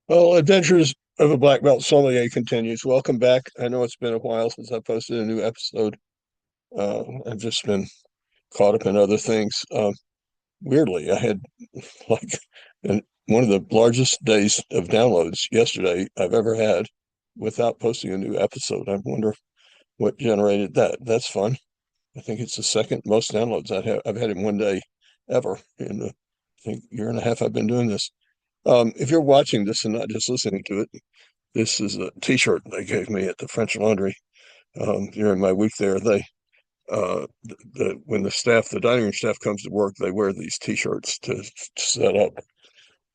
Well, Adventures of a Black Belt Sommelier continues. Welcome back. I know it's been a while since I posted a new episode. I've just been caught up in other things. Weirdly, I had like one of the largest days of downloads yesterday I've ever had without posting a new episode. I wonder what generated that. That's fun. I think it's the second most downloads I've had in one day ever in the, I think, year and a half I've been doing this. If you're watching this and not just listening to it, this is a T-shirt they gave me at the French Laundry during my week there. When the dining room staff comes to work, they wear these T-shirts to set up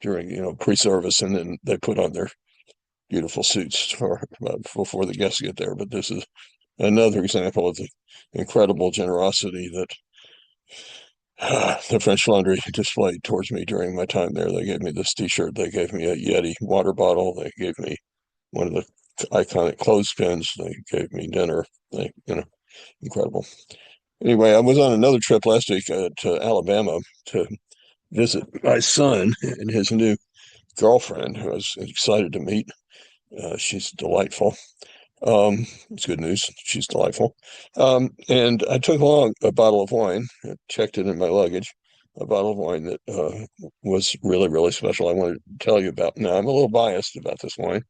during pre-service, and then they put on their beautiful suits for before the guests get there. But this is another example of the incredible generosity that the French Laundry displayed towards me during my time there. They gave me this T-shirt. They gave me a Yeti water bottle. They gave me one of the iconic clothespins. They gave me dinner. Incredible. Anyway, I was on another trip last week to Alabama to visit my son and his new girlfriend, who I was excited to meet. She's delightful. It's good news. She's delightful. And I took along a bottle of wine, checked it in my luggage, a bottle of wine that was really, really special. I wanted to tell you about. Now, I'm a little biased about this wine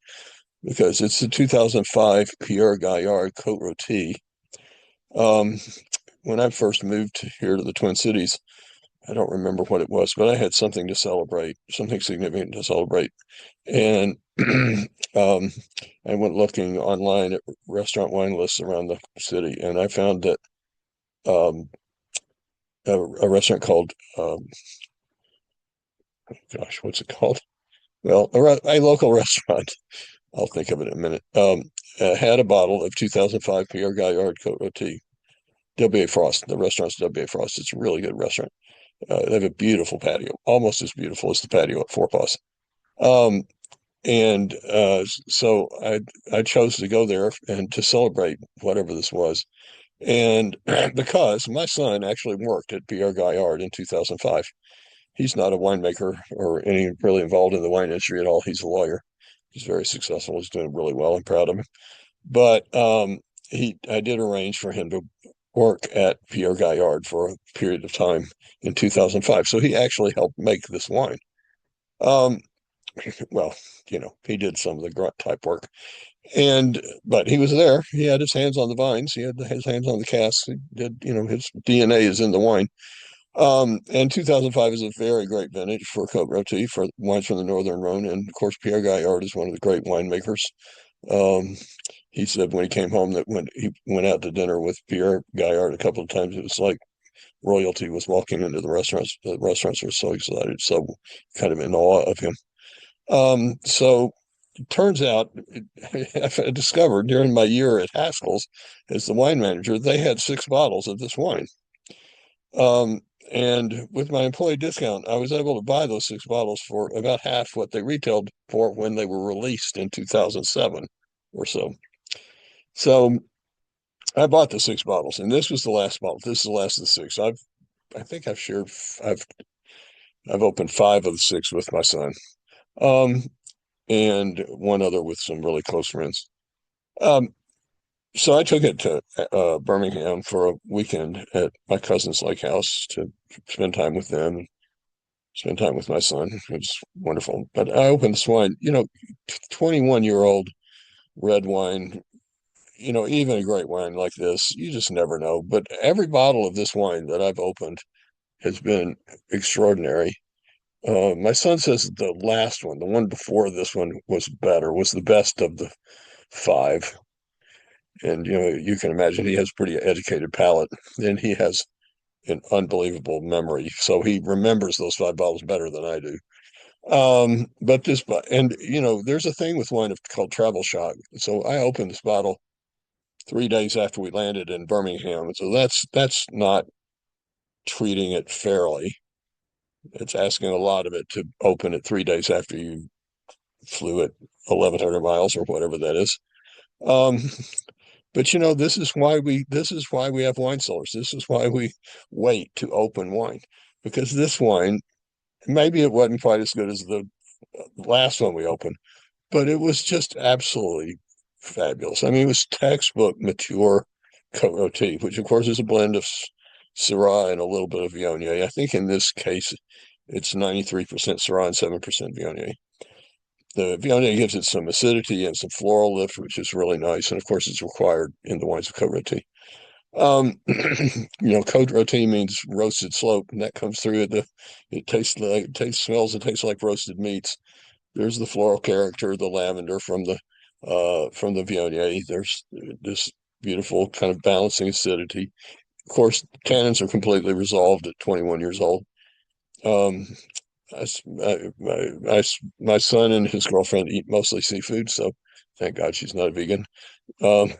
because it's the 2005 Pierre Gaillard Cote Rotie. Um, when I first moved here to the Twin Cities, I don't remember what it was, but I had something to celebrate, something significant to celebrate. And um, I went looking online at restaurant wine lists around the city, and I found that a restaurant called, gosh, what's it called? Well, a local restaurant, I'll think of it in a minute, had a bottle of 2005 Pierre Gaillard Cote Rôtie. W.A. Frost. The restaurant's W.A. Frost. It's a really good restaurant. They have a beautiful patio, almost as beautiful as the patio at Four Paws. Um, and so I chose to go there and to celebrate whatever this was. And because my son actually worked at Pierre Gaillard in 2005, he's not a winemaker or any really involved in the wine industry at all. He's a lawyer. He's very successful. He's doing really well. I'm proud of him. But I did arrange for him to work at Pierre Gaillard for a period of time in 2005. So he actually helped make this wine. Um, well, he did some of the grunt type work, but he was there. He had his hands on the vines. He had his hands on the casks. He did, his DNA is in the wine. And 2005 is a very great vintage for Cote Rotie, for wines from the Northern Rhone. And of course, Pierre Gaillard is one of the great winemakers. Um, he said when he came home that when he went out to dinner with Pierre Gaillard a couple of times, it was like royalty was walking into the restaurants. The restaurants were so excited, so kind of in awe of him. So it turns out, I discovered during my year at Haskell's as the wine manager, they had 6 bottles of this wine. And with my employee discount, I was able to buy those 6 bottles for about half what they retailed for when they were released in 2007 or so. So I bought the 6 bottles, and this was the last bottle. This is the last of the 6. I think I've opened 5 of the 6 with my son, um, and one other with some really close friends. Um, so I took it to Birmingham for a weekend at my cousin's lake house to spend time with them, spend time with my son. It was wonderful. But I opened this wine, 21-year-old red wine, even a great wine like this, you just never know. But every bottle of this wine that I've opened has been extraordinary. My son says the last one, the one before this one, was the best of the 5. And you can imagine he has a pretty educated palate, and he has an unbelievable memory, so he remembers those 5 bottles better than I do. But there's a thing with wine called travel shock. So I opened this bottle 3 days after we landed in Birmingham, so that's not treating it fairly. It's asking a lot of it to open it 3 days after you flew at 1,100 miles or whatever that is. Um, But this is why we have wine cellars. This is why we wait to open wine, because this wine, maybe it wasn't quite as good as the last one we opened, but it was just absolutely fabulous. I mean, it was textbook mature Cote Rôtie, which of course is a blend of Syrah and a little bit of Viognier. I think in this case, it's 93% Syrah and 7% Viognier. The Viognier gives it some acidity and some floral lift, which is really nice. And of course, it's required in the wines of Cote Rôtie. Cote Rôtie means roasted slope, and that comes through it. It tastes like, smells, and tastes like roasted meats. There's the floral character, the lavender from the Viognier. There's this beautiful kind of balancing acidity. Of course, tannins are completely resolved at 21 years old. Um, my son and his girlfriend eat mostly seafood, so thank God she's not a vegan. Um,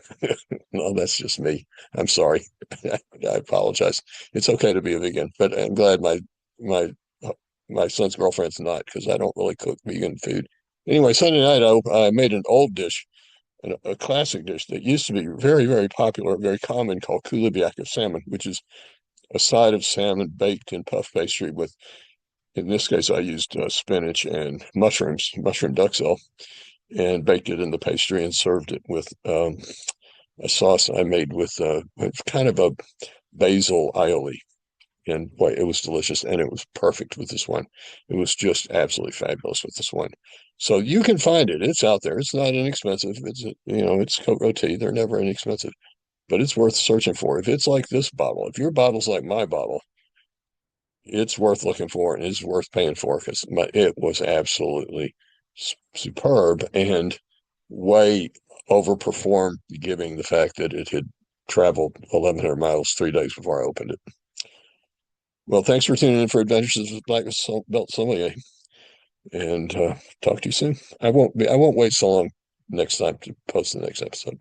no, that's just me. I'm sorry. I apologize. It's okay to be a vegan, but I'm glad my my son's girlfriend's not, because I don't really cook vegan food. Anyway, Sunday night I made an old dish, a classic dish that used to be very, very popular, very common, called coulibiac of salmon, which is a side of salmon baked in puff pastry with, in this case, I used spinach and mushrooms, mushroom duxelle, and baked it in the pastry and served it with a sauce I made with kind of a basil aioli. And boy, it was delicious, and it was perfect with this one. It was just absolutely fabulous with this one. So you can find it. It's out there. It's not inexpensive. It's Cote Rôtie. They're never inexpensive, but it's worth searching for. If it's like this bottle, if your bottle's like my bottle, it's worth looking for and it's worth paying for, because it was absolutely superb and way overperformed, given the fact that it had traveled 1,100 miles 3 days before I opened it. Well, thanks for tuning in for Adventures with Black Belt Sommelier, and talk to you soon. I won't wait so long next time to post the next episode.